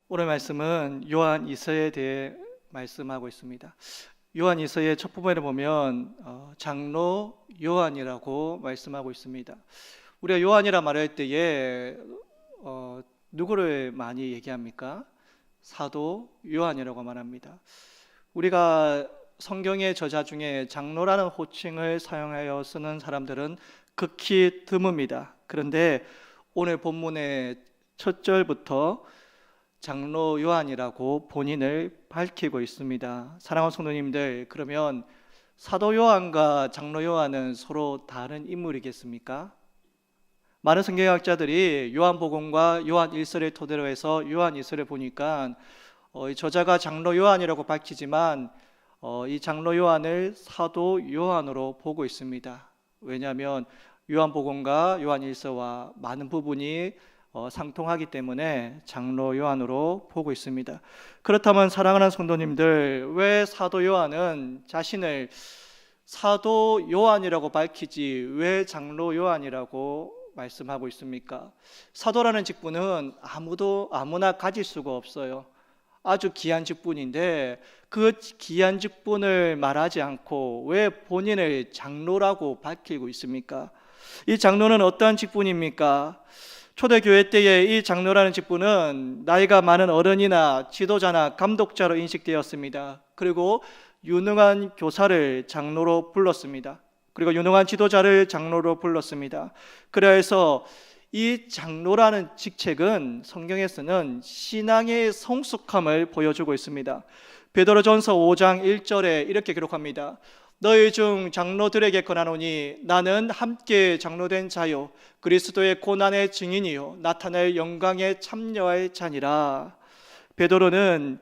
오늘 말씀은 요한 이서에 대해 말씀하고 있습니다. 요한 이서의 첫 부분에 보면 장로 요한이라고 말씀하고 있습니다. 우리가 요한이라 말할 때에 누구를 많이 얘기합니까? 사도 요한이라고 말합니다. 우리가 성경의 저자 중에 장로라는 호칭을 사용하여 쓰는 사람들은 극히 드뭅니다. 그런데 오늘 본문의 첫 절부터 장로 요한이라고 본인을 밝히고 있습니다. 사랑하는 성도님들, 그러면 사도 요한과 장로 요한은 서로 다른 인물이겠습니까? 많은 성경학자들이 요한복음과 요한 1서를 토대로 해서 요한 2서를 보니까 이 저자가 장로 요한이라고 밝히지만 이 장로 요한을 사도 요한으로 보고 있습니다. 왜냐하면 요한복음과 요한 1서와 많은 부분이 상통하기 때문에 장로 요한으로 보고 있습니다. 그렇다면 사랑하는 성도님들, 왜 사도 요한은 자신을 사도 요한이라고 밝히지 왜 장로 요한이라고 말씀하고 있습니까? 사도라는 직분은 아무나 가질 수가 없어요. 아주 귀한 직분인데 그 귀한 직분을 말하지 않고 왜 본인을 장로라고 밝히고 있습니까? 이 장로는 어떠한 직분입니까? 초대교회 때에 이 장로라는 직분은 나이가 많은 어른이나 지도자나 감독자로 인식되었습니다. 그리고 유능한 교사를 장로로 불렀습니다. 그리고 유능한 지도자를 장로로 불렀습니다. 그래서 이 장로라는 직책은 성경에서는 신앙의 성숙함을 보여주고 있습니다. 베드로전서 5장 1절에 이렇게 기록합니다. 너희 중 장로들에게 권하노니 나는 함께 장로된 자요 그리스도의 고난의 증인이요 나타날 영광에 참여할 자니라. 베드로는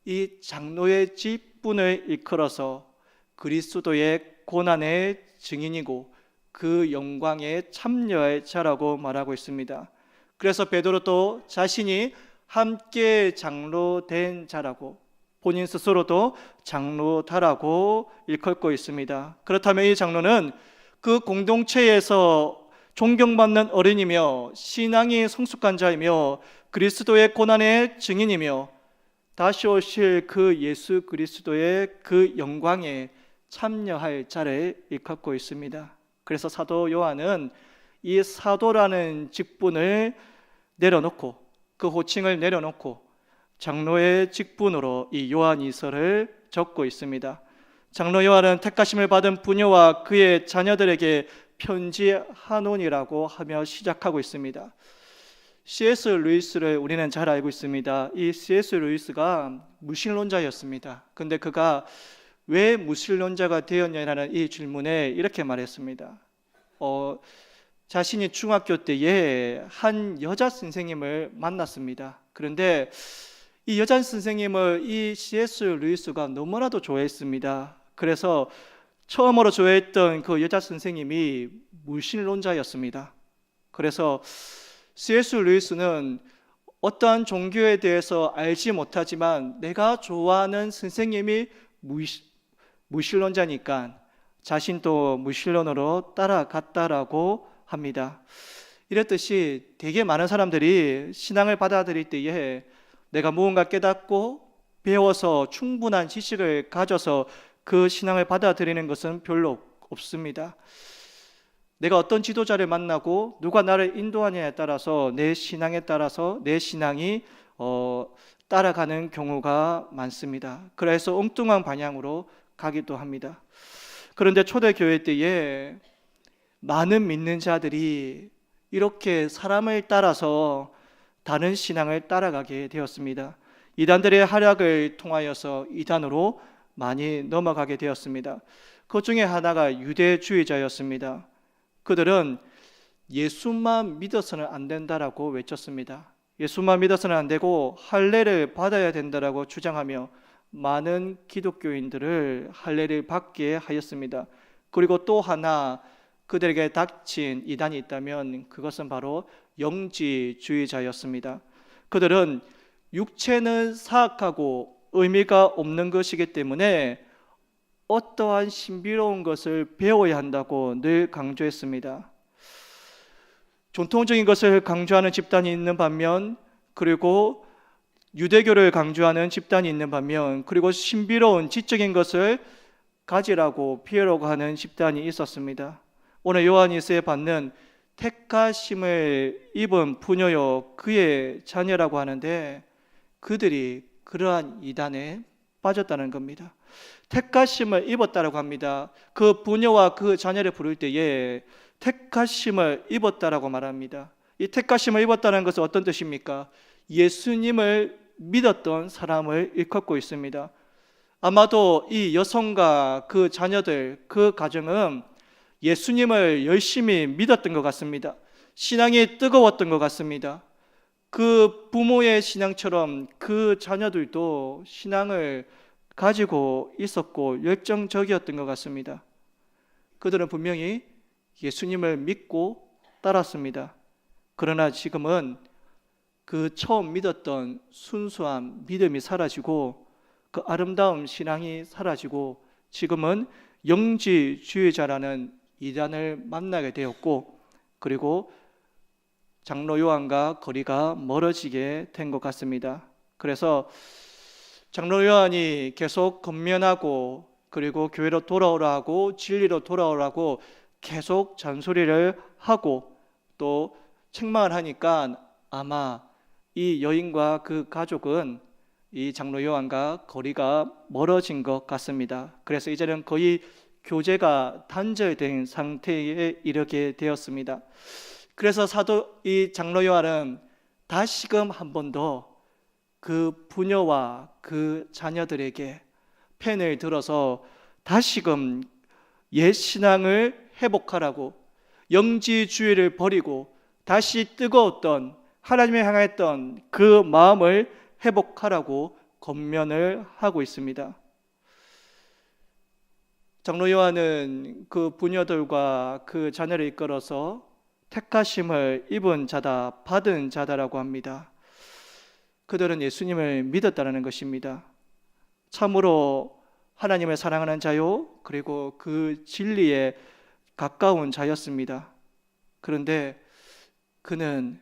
이 장로의 직분을 이끌어서 그리스도의 고난의 증인이고 그 영광에 참여할 자라고 말하고 있습니다. 그래서 베드로도 자신이 함께 장로된 자라고 본인 스스로도 장로다라고 일컫고 있습니다. 그렇다면 이 장로는 그 공동체에서 존경받는 어른이며 신앙이 성숙한 자이며 그리스도의 고난의 증인이며 다시 오실 그 예수 그리스도의 그 영광에 참여할 자를 일컫고 있습니다. 그래서 사도 요한은 이 사도라는 직분을 내려놓고 그 호칭을 내려놓고 장로의 직분으로 이 요한 이서를 적고 있습니다. 장로 요한은 택하심을 받은 부녀와 그의 자녀들에게 편지하노니라고 하며 시작하고 있습니다. C.S. 루이스를 우리는 잘 알고 있습니다. 이 C.S. 루이스가 무신론자였습니다. 근데 그가 왜 무신론자가 되었냐는 이 질문에 이렇게 말했습니다. 자신이 중학교 때에 한 여자 선생님을 만났습니다. 그런데 이 여자 선생님을 이 C.S. 루이스가 너무나도 좋아했습니다. 그래서 처음으로 좋아했던 그 여자 선생님이 무신론자였습니다. 그래서 C.S. 루이스는 어떠한 종교에 대해서 알지 못하지만 내가 좋아하는 선생님이 무신론자니까 자신도 무신론으로 따라갔다라고 합니다. 이랬듯이 되게 많은 사람들이 신앙을 받아들일 때에 내가 무언가 깨닫고 배워서 충분한 지식을 가져서 그 신앙을 받아들이는 것은 별로 없습니다. 내가 어떤 지도자를 만나고 누가 나를 인도하냐에 따라서 내 신앙에 따라서 내 신앙이 따라가는 경우가 많습니다. 그래서 엉뚱한 방향으로 가기도 합니다. 그런데 초대교회 때에 많은 믿는 자들이 이렇게 사람을 따라서 다른 신앙을 따라가게 되었습니다. 이단들의 활약을 통하여서 이단으로 많이 넘어가게 되었습니다. 그 중에 하나가 유대주의자였습니다. 그들은 예수만 믿어서는 안 된다라고 외쳤습니다. 예수만 믿어서는 안 되고 할례를 받아야 된다라고 주장하며 많은 기독교인들을 할례를 받게 하였습니다. 그리고 또 하나 그들에게 닥친 이단이 있다면 그것은 바로 영지주의자였습니다. 그들은 육체는 사악하고 의미가 없는 것이기 때문에 어떠한 신비로운 것을 배워야 한다고 늘 강조했습니다. 전통적인 것을 강조하는 집단이 있는 반면 그리고 유대교를 강조하는 집단이 있는 반면, 그리고 신비로운 지적인 것을 가지라고 피하려고 하는 집단이 있었습니다. 오늘 요한일서에 받는 택하심을 입은 부녀요 그의 자녀라고 하는데, 그들이 그러한 이단에 빠졌다는 겁니다. 택하심을 입었다라고 합니다. 그 부녀와 그 자녀를 부를 때에 택하심을 입었다라고 말합니다. 이 택하심을 입었다는 것은 어떤 뜻입니까? 예수님을 믿었던 사람을 일컫고 있습니다. 아마도 이 여성과 그 자녀들, 그 가정은 예수님을 열심히 믿었던 것 같습니다. 신앙이 뜨거웠던 것 같습니다. 그 부모의 신앙처럼 그 자녀들도 신앙을 가지고 있었고 열정적이었던 것 같습니다. 그들은 분명히 예수님을 믿고 따랐습니다. 그러나 지금은 그 처음 믿었던 순수한 믿음이 사라지고 그 아름다운 신앙이 사라지고 지금은 영지주의자라는 이단을 만나게 되었고, 그리고 장로 요한과 거리가 멀어지게 된 것 같습니다. 그래서 장로 요한이 계속 권면하고, 그리고 교회로 돌아오라 하고 진리로 돌아오라고 계속 잔소리를 하고 또 책망을 하니까 아마 이 여인과 그 가족은 이 장로 요한과 거리가 멀어진 것 같습니다. 그래서 이제는 거의 교제가 단절된 상태에 이르게 되었습니다. 그래서 이 장로 요한은 다시금 한 번 더 그 부녀와 그 자녀들에게 펜을 들어서 다시금 옛 신앙을 회복하라고, 영지주의를 버리고 다시 뜨거웠던 하나님을 향했던 그 마음을 회복하라고 권면을 하고 있습니다. 장로 요한은 그 부녀들과 그 자녀를 이끌어서 택하심을 입은 자다, 받은 자다라고 합니다. 그들은 예수님을 믿었다는 것입니다. 참으로 하나님을 사랑하는 자요, 그리고 그 진리에 가까운 자였습니다. 그런데 그는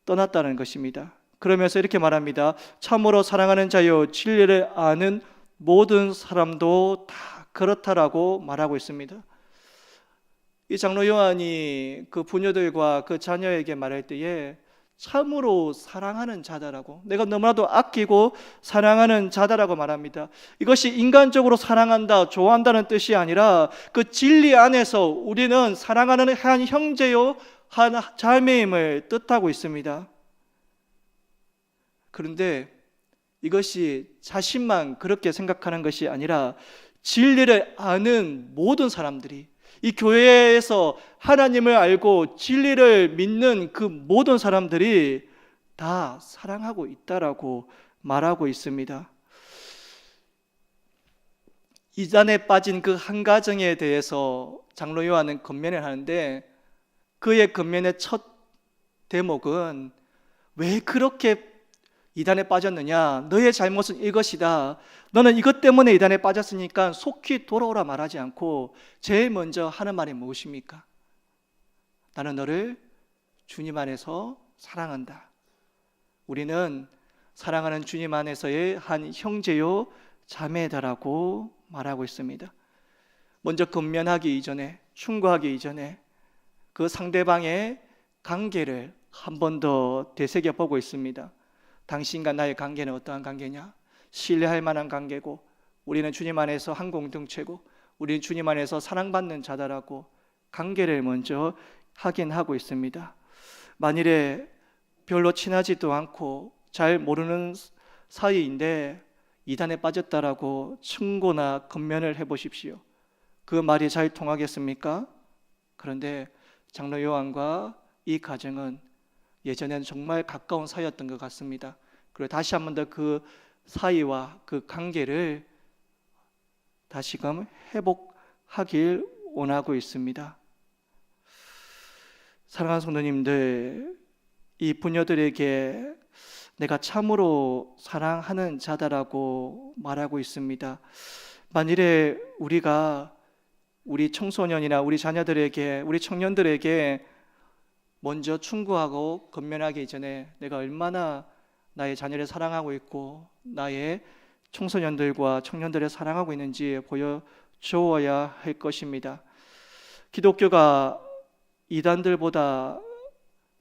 떠났다는 것입니다. 그러면서 이렇게 말합니다. 참으로 사랑하는 자요, 진리를 아는 모든 사람도 다 그렇다라고 말하고 있습니다. 이 장로 요한이 그 부녀들과 그 자녀에게 말할 때에 참으로 사랑하는 자다라고, 내가 너무나도 아끼고 사랑하는 자다라고 말합니다. 이것이 인간적으로 사랑한다, 좋아한다는 뜻이 아니라 그 진리 안에서 우리는 사랑하는 한 형제요, 한 자매임을 뜻하고 있습니다. 그런데 이것이 자신만 그렇게 생각하는 것이 아니라 진리를 아는 모든 사람들이, 이 교회에서 하나님을 알고 진리를 믿는 그 모든 사람들이 다 사랑하고 있다라고 말하고 있습니다. 이단에 빠진 그 한 가정에 대해서 장로 요한은 권면을 하는데, 그의 권면의 첫 대목은 왜 그렇게 이단에 빠졌느냐, 너의 잘못은 이것이다, 너는 이것 때문에 이단에 빠졌으니까 속히 돌아오라 말하지 않고 제일 먼저 하는 말이 무엇입니까? 나는 너를 주님 안에서 사랑한다. 우리는 사랑하는 주님 안에서의 한 형제요 자매다라고 말하고 있습니다. 먼저 권면하기 이전에, 충고하기 이전에 그 상대방의 관계를 한 번 더 되새겨 보고 있습니다. 당신과 나의 관계는 어떠한 관계냐? 신뢰할 만한 관계고, 우리는 주님 안에서 한 공동체고, 우리는 주님 안에서 사랑받는 자다라고 관계를 먼저 확인하고 있습니다. 만일에 별로 친하지도 않고 잘 모르는 사이인데 이단에 빠졌다라고 충고나 권면을 해보십시오. 그 말이 잘 통하겠습니까? 그런데 장로 요한과 이 가정은 예전에는 정말 가까운 사이였던 것 같습니다. 그리고 다시 한 번 더 그 사이와 그 관계를 다시금 회복하길 원하고 있습니다. 사랑하는 성도님들, 이 부녀들에게 내가 참으로 사랑하는 자다라고 말하고 있습니다. 만일에 우리가 우리 청소년이나 우리 자녀들에게, 우리 청년들에게 먼저 충고하고 권면하기 이전에 내가 얼마나 나의 자녀를 사랑하고 있고 나의 청소년들과 청년들을 사랑하고 있는지 보여주어야 할 것입니다. 기독교가 이단들보다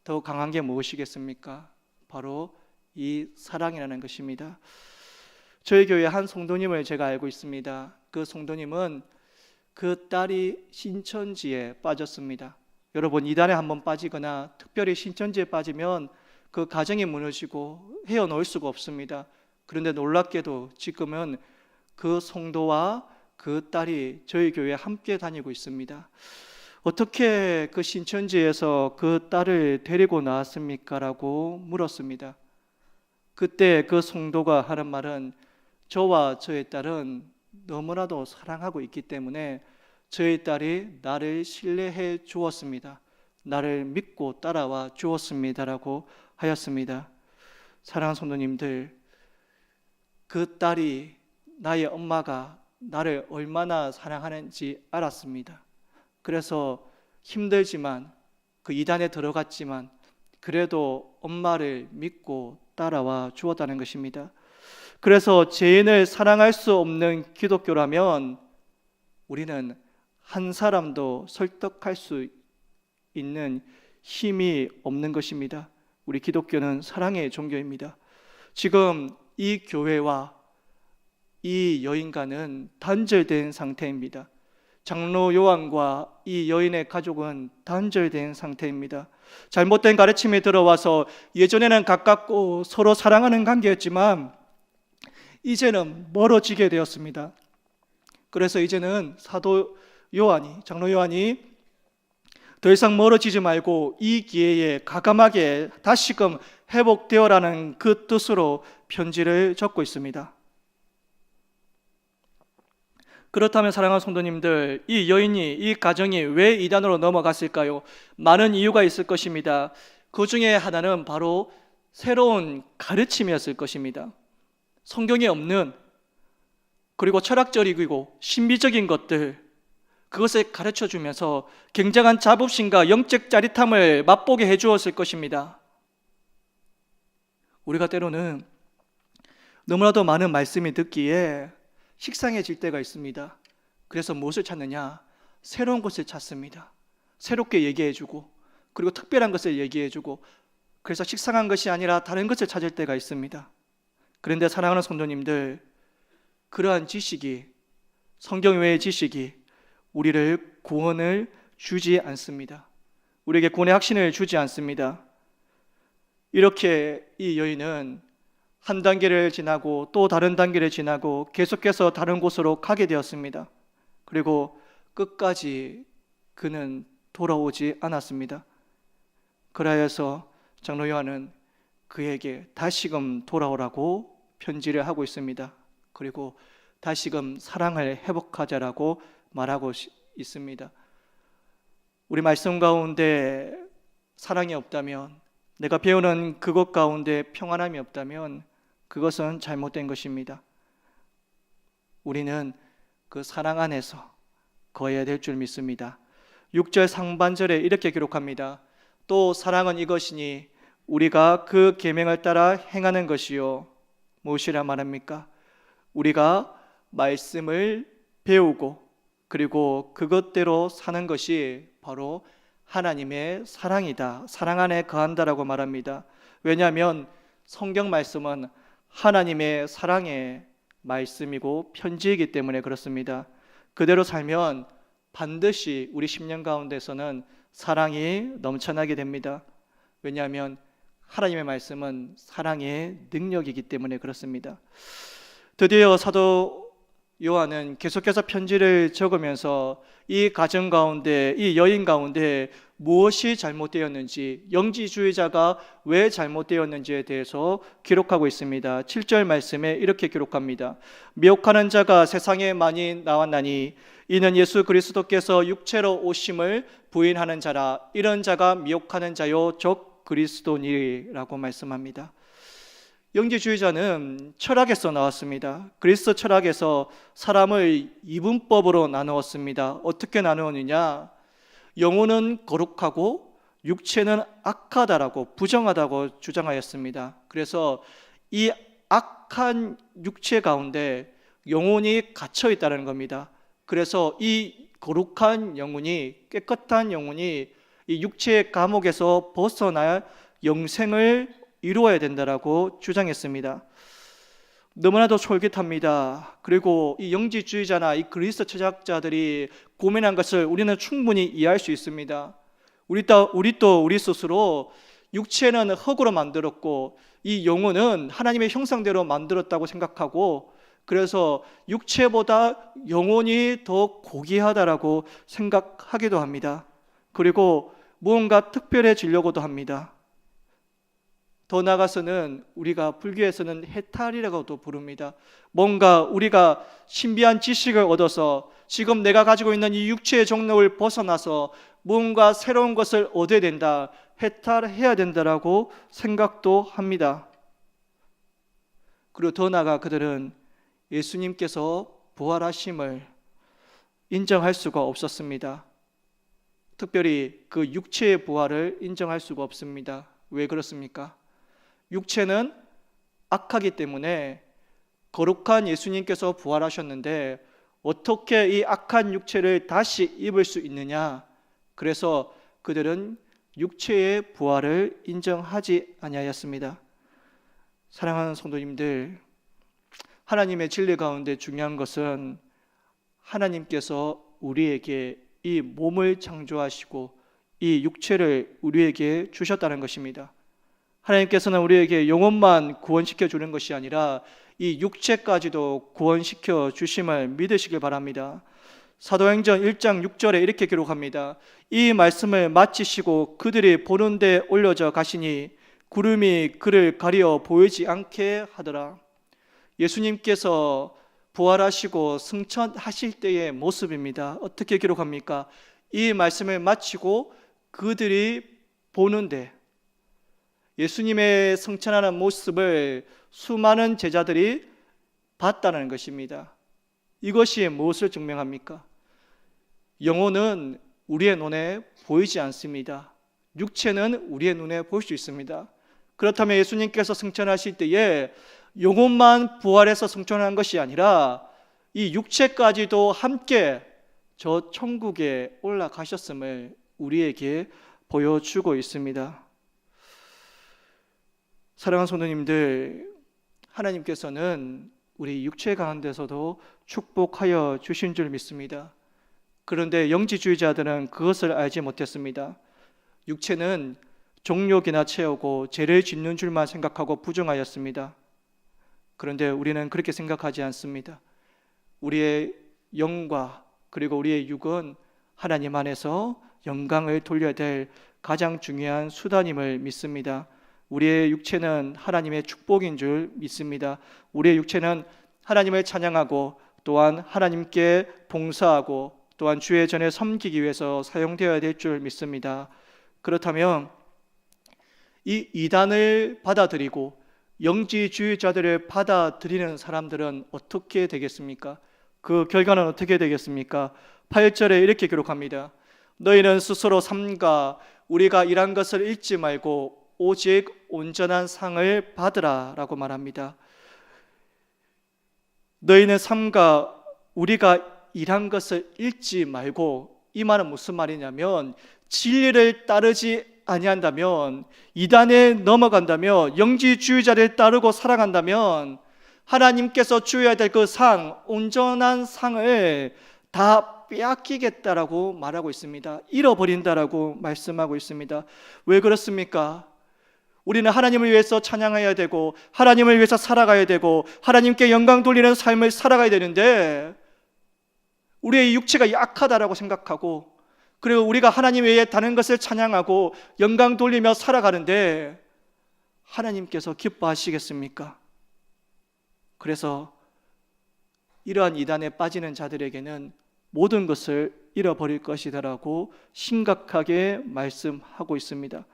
더 강한 게 무엇이겠습니까? 바로 이 사랑이라는 것입니다. 저희 교회 한 성도님을 제가 알고 있습니다. 그 성도님은 그 딸이 신천지에 빠졌습니다. 여러분, 이단에 한번 빠지거나 특별히 신천지에 빠지면 그 가정이 무너지고 헤어놓을 수가 없습니다. 그런데 놀랍게도 지금은 그 성도와 그 딸이 저희 교회에 함께 다니고 있습니다. 어떻게 그 신천지에서 그 딸을 데리고 나왔습니까? 라고 물었습니다. 그때 그 성도가 하는 말은 저와 저의 딸은 너무나도 사랑하고 있기 때문에 저희 딸이 나를 신뢰해 주었습니다. 나를 믿고 따라와 주었습니다. 라고 하였습니다. 사랑하는 성도님들, 그 딸이 나의 엄마가 나를 얼마나 사랑하는지 알았습니다. 그래서 힘들지만 그 이단에 들어갔지만 그래도 엄마를 믿고 따라와 주었다는 것입니다. 그래서 죄인을 사랑할 수 없는 기독교라면 우리는 한 사람도 설득할 수 있는 힘이 없는 것입니다. 우리 기독교는 사랑의 종교입니다. 지금 이 교회와 이 여인과는 단절된 상태입니다. 장로 요한과 이 여인의 가족은 단절된 상태입니다. 잘못된 가르침이 들어와서 예전에는 가깝고 서로 사랑하는 관계였지만 이제는 멀어지게 되었습니다. 그래서 이제는 사도 요한이, 장로 요한이 더 이상 멀어지지 말고 이 기회에 과감하게 다시금 회복되어라는 그 뜻으로 편지를 적고 있습니다. 그렇다면 사랑하는 성도님들, 이 여인이, 이 가정이 왜 이단으로 넘어갔을까요? 많은 이유가 있을 것입니다. 그 중에 하나는 바로 새로운 가르침이었을 것입니다. 성경에 없는, 그리고 철학적이고 신비적인 것들, 그것을 가르쳐 주면서 굉장한 자부심과 영적 짜릿함을 맛보게 해 주었을 것입니다. 우리가 때로는 너무나도 많은 말씀이 듣기에 식상해질 때가 있습니다. 그래서 무엇을 찾느냐? 새로운 것을 찾습니다. 새롭게 얘기해주고, 그리고 특별한 것을 얘기해주고, 그래서 식상한 것이 아니라 다른 것을 찾을 때가 있습니다. 그런데 사랑하는 성도님들, 그러한 지식이, 성경 외의 지식이 우리를 구원을 주지 않습니다. 우리에게 구원의 확신을 주지 않습니다. 이렇게 이 여인은 한 단계를 지나고 또 다른 단계를 지나고 계속해서 다른 곳으로 가게 되었습니다. 그리고 끝까지 그는 돌아오지 않았습니다. 그러하여서 장로 요한은 그에게 다시금 돌아오라고 편지를 하고 있습니다. 그리고 다시금 사랑을 회복하자라고 말하고 있습니다. 우리 말씀 가운데 사랑이 없다면, 내가 배우는 그것 가운데 평안함이 없다면 그것은 잘못된 것입니다. 우리는 그 사랑 안에서 거해야 될 줄 믿습니다. 6절 상반절에 이렇게 기록합니다. 또 사랑은 이것이니 우리가 그 계명을 따라 행하는 것이요. 무엇이라 말합니까? 우리가 말씀을 배우고 그리고 그것대로 사는 것이 바로 하나님의 사랑이다. 사랑 안에 거한다라고 말합니다. 왜냐하면 성경 말씀은 하나님의 사랑의 말씀이고 편지이기 때문에 그렇습니다. 그대로 살면 반드시 우리 심령 가운데서는 사랑이 넘쳐나게 됩니다. 왜냐하면 하나님의 말씀은 사랑의 능력이기 때문에 그렇습니다. 드디어 사도 요한은 계속해서 편지를 적으면서 이 가정 가운데, 이 여인 가운데 무엇이 잘못되었는지, 영지주의자가 왜 잘못되었는지에 대해서 기록하고 있습니다. 7절 말씀에 이렇게 기록합니다. 미혹하는 자가 세상에 많이 나왔나니 이는 예수 그리스도께서 육체로 오심을 부인하는 자라. 이런 자가 미혹하는 자요 적 그리스도니라고 말씀합니다. 영지주의자는 철학에서 나왔습니다. 그리스도 철학에서 사람을 이분법으로 나누었습니다. 어떻게 나누었느냐? 영혼은 거룩하고 육체는 악하다라고, 부정하다고 주장하였습니다. 그래서 이 악한 육체 가운데 영혼이 갇혀 있다는 겁니다. 그래서 이 거룩한 영혼이, 깨끗한 영혼이 이 육체의 감옥에서 벗어나 영생을 이루어야 된다라고 주장했습니다. 너무나도 솔깃합니다. 그리고 이 영지주의자나 이 그리스도 철학자들이 고민한 것을 우리는 충분히 이해할 수 있습니다. 우리 스스로 육체는 흙으로 만들었고 이 영혼은 하나님의 형상대로 만들었다고 생각하고, 그래서 육체보다 영혼이 더 고귀하다라고 생각하기도 합니다. 그리고 무언가 특별해지려고도 합니다. 더 나아가서는 우리가 불교에서는 해탈이라고도 부릅니다. 뭔가 우리가 신비한 지식을 얻어서 지금 내가 가지고 있는 이 육체의 종로를 벗어나서 무언가 새로운 것을 얻어야 된다, 해탈해야 된다라고 생각도 합니다. 그리고 더 나아가 그들은 예수님께서 부활하심을 인정할 수가 없었습니다. 특별히 그 육체의 부활을 인정할 수가 없습니다. 왜 그렇습니까? 육체는 악하기 때문에 거룩한 예수님께서 부활하셨는데 어떻게 이 악한 육체를 다시 입을 수 있느냐? 그래서 그들은 육체의 부활을 인정하지 아니하였습니다. 사랑하는 성도님들, 하나님의 진리 가운데 중요한 것은 하나님께서 우리에게 이 몸을 창조하시고 이 육체를 우리에게 주셨다는 것입니다. 하나님께서는 우리에게 영혼만 구원시켜 주는 것이 아니라 이 육체까지도 구원시켜 주심을 믿으시길 바랍니다. 사도행전 1장 6절에 이렇게 기록합니다. 이 말씀을 마치시고 그들이 보는 데 올려져 가시니 구름이 그를 가리어 보이지 않게 하더라. 예수님께서 부활하시고 승천하실 때의 모습입니다. 어떻게 기록합니까? 이 말씀을 마치고 그들이 보는데, 예수님의 승천하는 모습을 수많은 제자들이 봤다는 것입니다. 이것이 무엇을 증명합니까? 영혼은 우리의 눈에 보이지 않습니다. 육체는 우리의 눈에 보일 수 있습니다. 그렇다면 예수님께서 승천하실 때에 영혼만 부활해서 승천한 것이 아니라 이 육체까지도 함께 저 천국에 올라가셨음을 우리에게 보여주고 있습니다. 사랑하는 성도님들, 하나님께서는 우리 육체 가운데서도 축복하여 주신 줄 믿습니다. 그런데 영지주의자들은 그것을 알지 못했습니다. 육체는 정욕이나 채우고 죄를 짓는 줄만 생각하고 부정하였습니다. 그런데 우리는 그렇게 생각하지 않습니다. 우리의 영과 그리고 우리의 육은 하나님 안에서 영광을 돌려야 될 가장 중요한 수단임을 믿습니다. 우리의 육체는 하나님의 축복인 줄 믿습니다. 우리의 육체는 하나님을 찬양하고 또한 하나님께 봉사하고 또한 주의 전에 섬기기 위해서 사용되어야 될 줄 믿습니다. 그렇다면 이 이단을 받아들이고 영지주의자들을 받아들이는 사람들은 어떻게 되겠습니까? 그 결과는 어떻게 되겠습니까? 8절에 이렇게 기록합니다. 너희는 스스로 삼가 우리가 일한 것을 잊지 말고 오직 온전한 상을 받으라 라고 말합니다. 너희는 삼가 우리가 일한 것을 잊지 말고, 이 말은 무슨 말이냐면 진리를 따르지 아니한다면, 이단에 넘어간다면, 영지주의자를 따르고 살아간다면 하나님께서 주어야 될 그 상, 온전한 상을 다 빼앗기겠다라고 말하고 있습니다. 잃어버린다라고 말씀하고 있습니다. 왜 그렇습니까? 우리는 하나님을 위해서 찬양해야 되고 하나님을 위해서 살아가야 되고 하나님께 영광 돌리는 삶을 살아가야 되는데, 우리의 육체가 약하다라고 생각하고 그리고 우리가 하나님 외에 다른 것을 찬양하고 영광 돌리며 살아가는데 하나님께서 기뻐하시겠습니까? 그래서 이러한 이단에 빠지는 자들에게는 모든 것을 잃어버릴 것이다라고 심각하게 말씀하고 있습니다.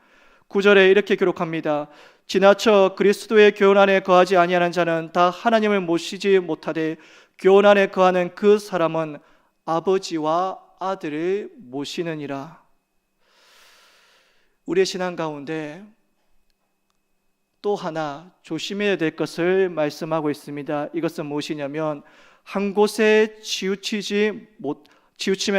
9절에 이렇게 기록합니다. 지나쳐 그리스도의 교훈 안에 거하지 아니하는 자는 다 하나님을 모시지 못하되 교훈 안에 거하는 그 사람은 아버지와 아들을 모시느니라. 우리의 신앙 가운데 또 하나 조심해야 될 것을 말씀하고 있습니다. 이것은 무엇이냐면 한 곳에 치우치면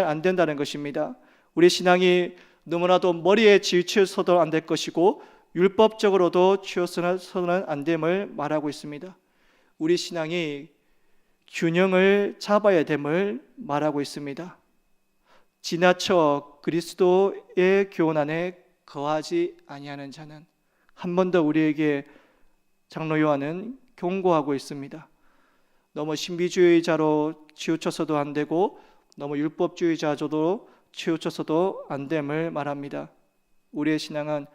안 된다는 것입니다. 우리 신앙이 너무나도 머리에 치우쳐서도 안 될 것이고 율법적으로도 치우쳐서는 안 됨을 말하고 있습니다. 우리 신앙이 균형을 잡아야 됨을 말하고 있습니다. 지나쳐 그리스도의 교훈 안에 거하지 아니하는 자는, 한 번 더 우리에게 장로 요한은 경고하고 있습니다. 너무 신비주의자로 치우쳐서도 안 되고 너무 율법주의자로 치우쳐서도 안 됨을 말합니다. 우리의 신앙은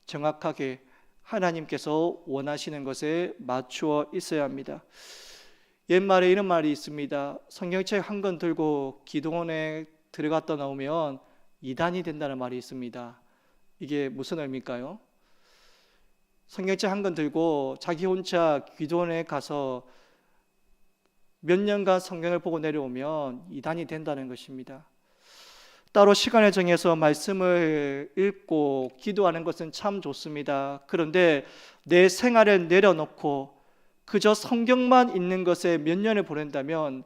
정확하게 하나님께서 원하시는 것에 맞추어 있어야 합니다. 옛말에 이런 말이 있습니다. 성경책 한 권 들고 기도원에 들어갔다 나오면 이단이 된다는 말이 있습니다. 이게 무슨 의미일까요? 성경책 한 권 들고 자기 혼자 기도원에 가서 몇 년간 성경을 보고 내려오면 이단이 된다는 것입니다. 따로 시간을 정해서 말씀을 읽고 기도하는 것은 참 좋습니다. 그런데 내 생활을 내려놓고 그저 성경만 읽는 것에 몇 년을 보낸다면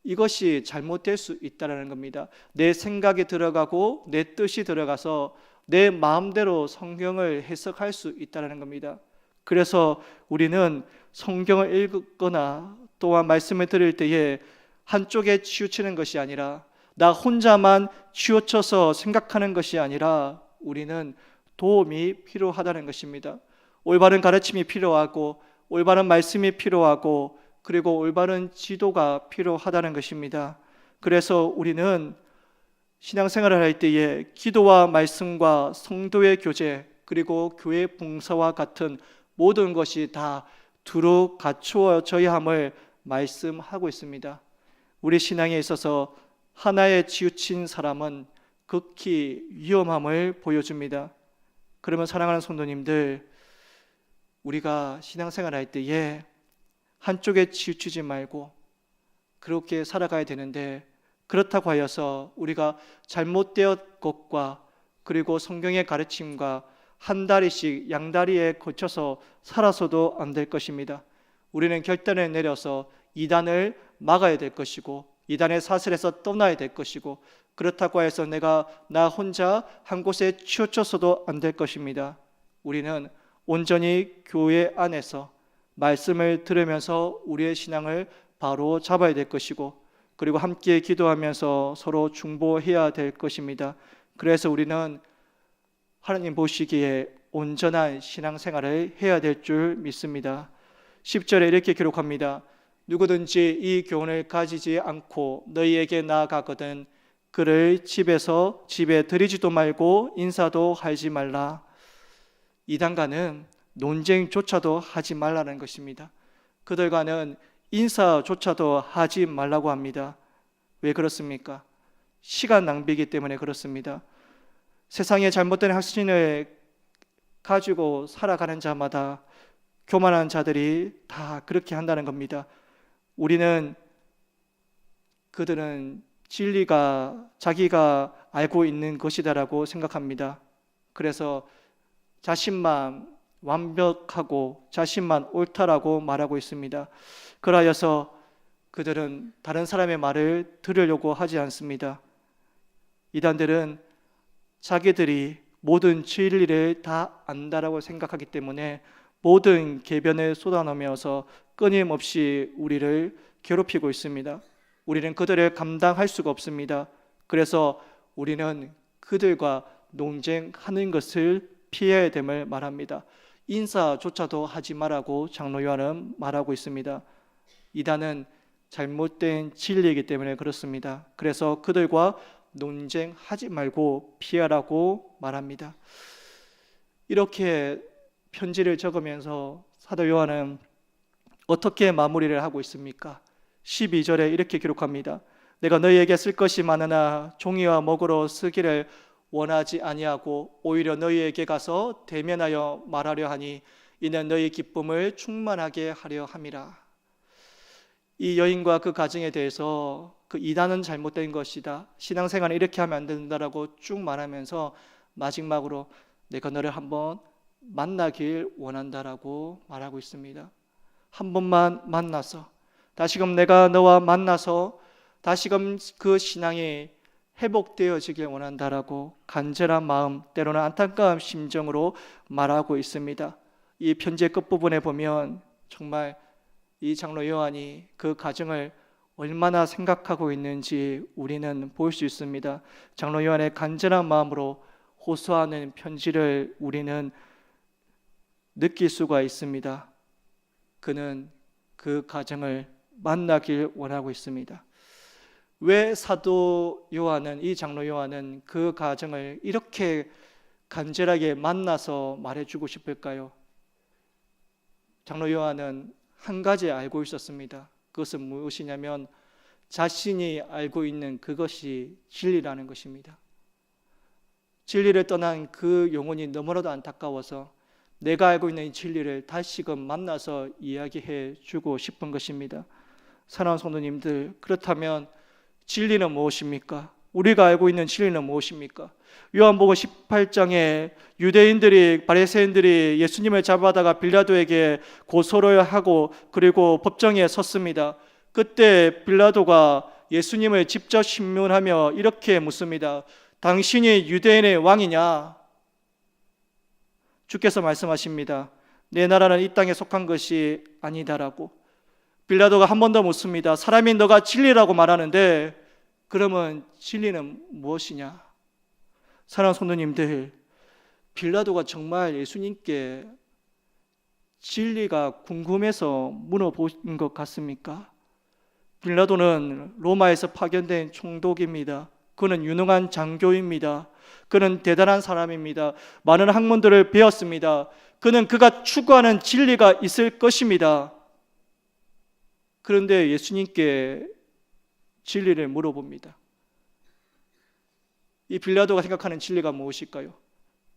이것이 잘못될 수 있다는 겁니다. 내 생각이 들어가고 내 뜻이 들어가서 내 마음대로 성경을 해석할 수 있다는 겁니다. 그래서 우리는 성경을 읽거나 또한 말씀을 들을 때에 한쪽에 치우치는 것이 아니라, 나 혼자만 치우쳐서 생각하는 것이 아니라 우리는 도움이 필요하다는 것입니다. 올바른 가르침이 필요하고 올바른 말씀이 필요하고 그리고 올바른 지도가 필요하다는 것입니다. 그래서 우리는 신앙생활을 할 때에 기도와 말씀과 성도의 교제 그리고 교회 봉사와 같은 모든 것이 다 두루 갖추어져야 함을 말씀하고 있습니다. 우리 신앙에 있어서 하나에 치우친 사람은 극히 위험함을 보여줍니다. 그러면 사랑하는 성도님들, 우리가 신앙생활 할 때에 한쪽에 치우치지 말고 그렇게 살아가야 되는데, 그렇다고 하여서 우리가 잘못되었 것과 그리고 성경의 가르침과 한 다리씩 양다리에 거쳐서 살아서도 안 될 것입니다. 우리는 결단을 내려서 이단을 막아야 될 것이고 이단의 사슬에서 떠나야 될 것이고, 그렇다고 해서 나 혼자 한 곳에 치우쳐서도 안 될 것입니다. 우리는 온전히 교회 안에서 말씀을 들으면서 우리의 신앙을 바로 잡아야 될 것이고, 그리고 함께 기도하면서 서로 중보해야 될 것입니다. 그래서 우리는 하나님 보시기에 온전한 신앙생활을 해야 될 줄 믿습니다. 10절에 이렇게 기록합니다. 누구든지 이 교훈을 가지지 않고 너희에게 나아가거든 그를 집에 들이지도 말고 인사도 하지 말라. 이단과는 논쟁조차도 하지 말라는 것입니다. 그들과는 인사조차도 하지 말라고 합니다. 왜 그렇습니까? 시간 낭비이기 때문에 그렇습니다. 세상에 잘못된 확신을 가지고 살아가는 자마다 교만한 자들이 다 그렇게 한다는 겁니다. 그들은 진리가 자기가 알고 있는 것이다라고 생각합니다. 그래서 자신만 완벽하고 자신만 옳다라고 말하고 있습니다. 그러하여서 그들은 다른 사람의 말을 들으려고 하지 않습니다. 이단들은 자기들이 모든 진리를 다 안다라고 생각하기 때문에 모든 계변을 쏟아내면서 끊임없이 우리를 괴롭히고 있습니다. 우리는 그들을 감당할 수가 없습니다. 그래서 우리는 그들과 논쟁하는 것을 피해야 됨을 말합니다. 인사조차도 하지 말라고 장로 요한은 말하고 있습니다. 이단은 잘못된 진리이기 때문에 그렇습니다. 그래서 그들과 논쟁하지 말고 피하라고 말합니다. 이렇게 편지를 적으면서 사도 요한은 어떻게 마무리를 하고 있습니까? 12절에 이렇게 기록합니다. 내가 너희에게 쓸 것이 많으나 종이와 목으로 쓰기를 원하지 아니하고 오히려 너희에게 가서 대면하여 말하려 하니 이는 너희 기쁨을 충만하게 하려 함이라. 이 여인과 그 가정에 대해서 그 이단은 잘못된 것이다, 신앙생활은 이렇게 하면 안 된다라고 쭉 말하면서 마지막으로 내가 너를 한번 만나길 원한다라고 말하고 있습니다. 한 번만 만나서, 다시금 내가 너와 만나서 다시금 그 신앙이 회복되어지길 원한다라고 간절한 마음, 때로는 안타까운 심정으로 말하고 있습니다. 이 편지의 끝부분에 보면 정말 이 장로 요한이 그 가정을 얼마나 생각하고 있는지 우리는 볼 수 있습니다. 장로 요한의 간절한 마음으로 호소하는 편지를 우리는 느낄 수가 있습니다. 그는 그 가정을 만나길 원하고 있습니다. 왜 사도 요한은, 이 장로 요한은 그 가정을 이렇게 간절하게 만나서 말해주고 싶을까요? 장로 요한은 한 가지 알고 있었습니다. 그것은 무엇이냐면 자신이 알고 있는 그것이 진리라는 것입니다. 진리를 떠난 그 영혼이 너무나도 안타까워서 내가 알고 있는 이 진리를 다시금 만나서 이야기해 주고 싶은 것입니다. 사랑하는 성도님들, 그렇다면 진리는 무엇입니까? 우리가 알고 있는 진리는 무엇입니까? 요한복음 18장에 유대인들이, 바리새인들이 예수님을 잡아다가 빌라도에게 고소를 하고 그리고 법정에 섰습니다. 그때 빌라도가 예수님을 직접 신문하며 이렇게 묻습니다. 당신이 유대인의 왕이냐? 주께서 말씀하십니다. 내 나라는 이 땅에 속한 것이 아니다라고. 빌라도가 한 번 더 묻습니다. 사람이 너가 진리라고 말하는데 그러면 진리는 무엇이냐? 사랑하는 성도님들, 빌라도가 정말 예수님께 진리가 궁금해서 물어본 것 같습니까? 빌라도는 로마에서 파견된 총독입니다. 그는 유능한 장교입니다. 그는 대단한 사람입니다. 많은 학문들을 배웠습니다. 그는 그가 추구하는 진리가 있을 것입니다. 그런데 예수님께 진리를 물어봅니다. 이 빌라도가 생각하는 진리가 무엇일까요?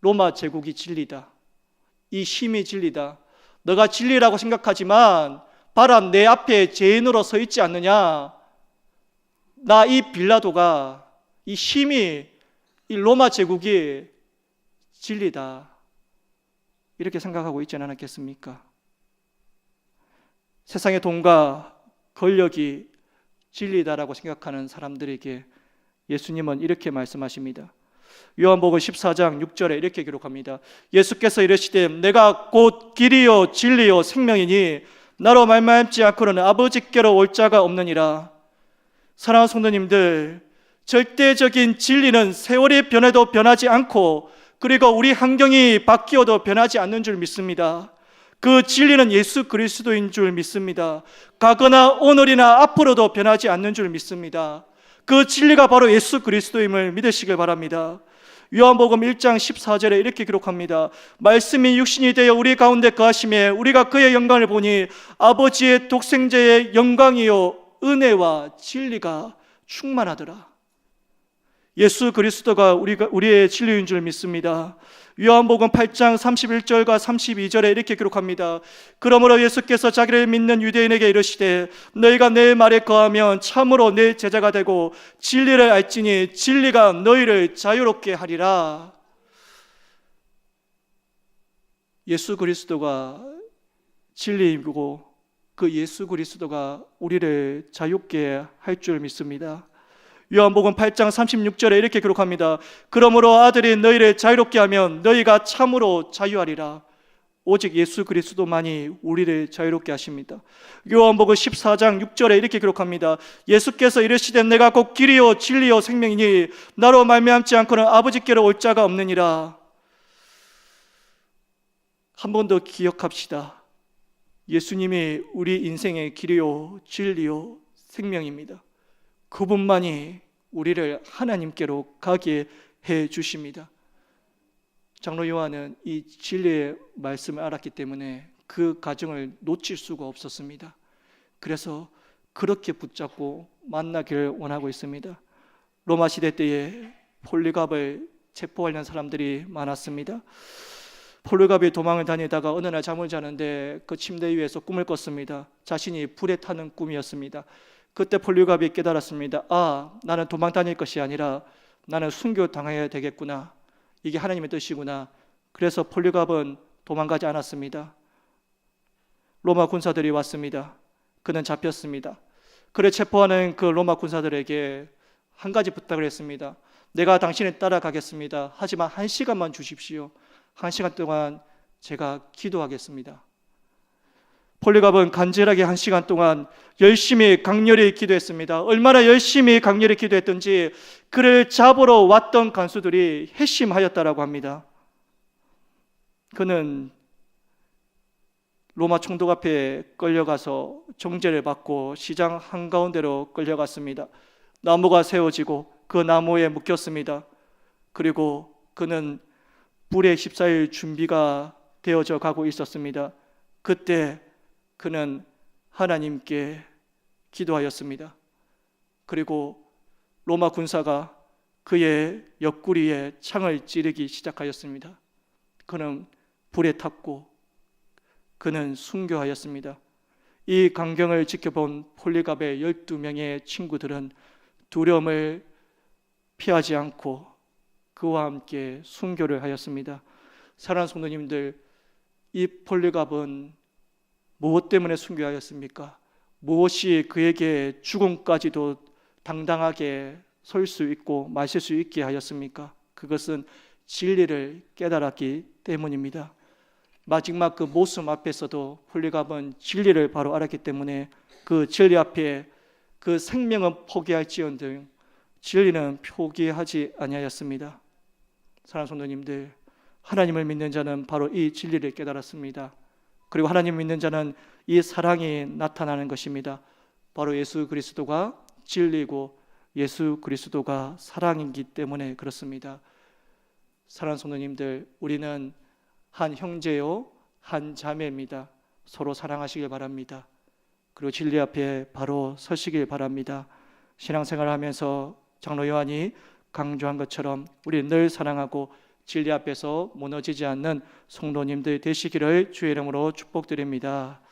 로마 제국이 진리다. 이 힘이 진리다. 너가 진리라고 생각하지만 봐라, 내 앞에 죄인으로 서 있지 않느냐? 나 이 빌라도가, 이 힘이, 이 로마 제국이 진리다. 이렇게 생각하고 있지 않았겠습니까? 세상의 돈과 권력이 진리다라고 생각하는 사람들에게 예수님은 이렇게 말씀하십니다. 요한복음 14장 6절에 이렇게 기록합니다. 예수께서 이르시되 내가 곧 길이요 진리요 생명이니 나로 말미암지 않고는 아버지께로 올 자가 없느니라. 사랑하는 성도님들, 절대적인 진리는 세월이 변해도 변하지 않고 그리고 우리 환경이 바뀌어도 변하지 않는 줄 믿습니다. 그 진리는 예수 그리스도인 줄 믿습니다. 과거나 오늘이나 앞으로도 변하지 않는 줄 믿습니다. 그 진리가 바로 예수 그리스도임을 믿으시길 바랍니다. 요한복음 1장 14절에 이렇게 기록합니다. 말씀이 육신이 되어 우리 가운데 거하심에 우리가 그의 영광을 보니 아버지의 독생자의 영광이요 은혜와 진리가 충만하더라. 예수 그리스도가 우리의 진리인 줄 믿습니다. 요한복음 8장 31절과 32절에 이렇게 기록합니다. 그러므로 예수께서 자기를 믿는 유대인에게 이르시되 너희가 내 말에 거하면 참으로 내 제자가 되고 진리를 알지니 진리가 너희를 자유롭게 하리라. 예수 그리스도가 진리이고 그 예수 그리스도가 우리를 자유롭게 할 줄 믿습니다. 요한복음 8장 36절에 이렇게 기록합니다. 그러므로 아들이 너희를 자유롭게 하면 너희가 참으로 자유하리라. 오직 예수 그리스도만이 우리를 자유롭게 하십니다. 요한복음 14장 6절에 이렇게 기록합니다. 예수께서 이르시되 내가 곧 길이요 진리요 생명이니 나로 말미암지 않고는 아버지께로 올 자가 없느니라. 한 번 더 기억합시다. 예수님이 우리 인생의 길이요 진리요 생명입니다. 그분만이 우리를 하나님께로 가게 해 주십니다. 장로 요한은 이 진리의 말씀을 알았기 때문에 그 가정을 놓칠 수가 없었습니다. 그래서 그렇게 붙잡고 만나길 원하고 있습니다. 로마 시대 때에 폴리갑을 체포하려는 사람들이 많았습니다. 폴리갑이 도망을 다니다가 어느 날 잠을 자는데 그 침대 위에서 꿈을 꿨습니다. 자신이 불에 타는 꿈이었습니다. 그때 폴리갑이 깨달았습니다. 나는 도망 다닐 것이 아니라 나는 순교당해야 되겠구나. 이게 하나님의 뜻이구나. 그래서 폴리갑은 도망가지 않았습니다. 로마 군사들이 왔습니다. 그는 잡혔습니다. 그를 체포하는 그 로마 군사들에게 한 가지 부탁을 했습니다. 내가 당신을 따라가겠습니다. 하지만 1시간만 주십시오. 1시간 동안 제가 기도하겠습니다. 폴리갑은 간절하게 1시간 동안 열심히 강렬히 기도했습니다. 얼마나 열심히 강렬히 기도했던지 그를 잡으러 왔던 간수들이 회심하였다라고 합니다. 그는 로마 총독 앞에 끌려가서 정죄를 받고 시장 한가운데로 끌려갔습니다. 나무가 세워지고 그 나무에 묶였습니다. 그리고 그는 불에 휩싸일 준비가 되어져 가고 있었습니다. 그때 그는 하나님께 기도하였습니다. 그리고 로마 군사가 그의 옆구리에 창을 찌르기 시작하였습니다. 그는 불에 탔고 그는 순교하였습니다. 이 광경을 지켜본 폴리갑의 12명의 친구들은 두려움을 피하지 않고 그와 함께 순교를 하였습니다. 사랑하는 성도님들, 이 폴리갑은 무엇 때문에 순교하였습니까? 무엇이 그에게 죽음까지도 당당하게 설 수 있고 마실 수 있게 하였습니까? 그것은 진리를 깨달았기 때문입니다. 마지막 그 모습 앞에서도 폴리갑은 진리를 바로 알았기 때문에 그 진리 앞에 그 생명은 포기할지언정 진리는 포기하지 아니하였습니다. 사랑하는 성도님들, 하나님을 믿는 자는 바로 이 진리를 깨달았습니다. 그리고 하나님을 믿는 자는 이 사랑이 나타나는 것입니다. 바로 예수 그리스도가 진리고 예수 그리스도가 사랑이기 때문에 그렇습니다. 사랑하는 성도님들, 우리는 한 형제요 한 자매입니다. 서로 사랑하시길 바랍니다. 그리고 진리 앞에 바로 서시길 바랍니다. 신앙생활을 하면서 장로 요한이 강조한 것처럼 우리 늘 사랑하고 진리 앞에서 무너지지 않는 성도님들 되시기를 주의 이름으로 축복드립니다.